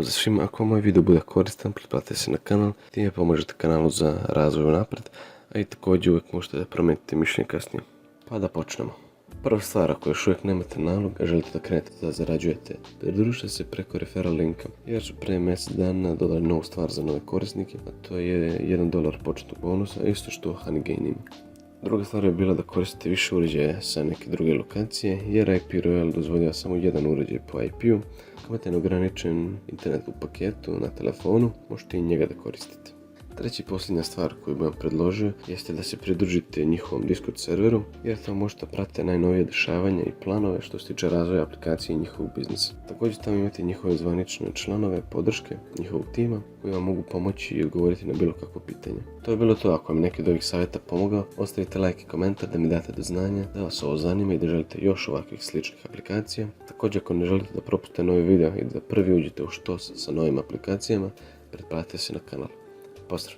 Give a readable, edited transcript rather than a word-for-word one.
Pozdrav svima, ako moj video bude koristan, pretplatite se na kanal, time pomožete kanalu za razvoj napred, a i također uvijek možete promijeniti mišljenje kasnije. Pa da počnemo. Prva stvar, ako još uvijek nemate nalog, a želite da krenete da zarađujete, pridružite se preko referral linka, jer su prije mjesec dana dodali novu stvar za nove korisnike, a to je $1 početnog bonusa, isto što Honeygain ima. Druga stvar je bila da koristite više uređaja sa neke druge lokacije, jer IP Royal dozvoljava samo jedan uređaj po IP-u. Ako imate neograničen internet u paketu na telefonu, možete i njega da koristite. Treća i posljednja stvar koju bih vam predložio jeste da se pridružite njihovom Discord serveru, jer tamo možete pratiti najnovije dešavanja i planove što se tiče razvoja aplikacije i njihovog biznisa. Također tamo imate njihove zvanične članove podrške njihovog tima koji vam mogu pomoći i odgovoriti na bilo kakvo pitanje. To je bilo to. Ako vam neki od ovih savjeta pomogao, ostavite like i komentar da mi date do znanja da vas ovo zanima i da želite još ovakvih sličnih aplikacija. Također ako ne želite da propustite novi video i da prvi uđete u štos sa novim aplikacijama, pretplatite se na kanal. Pozdrav!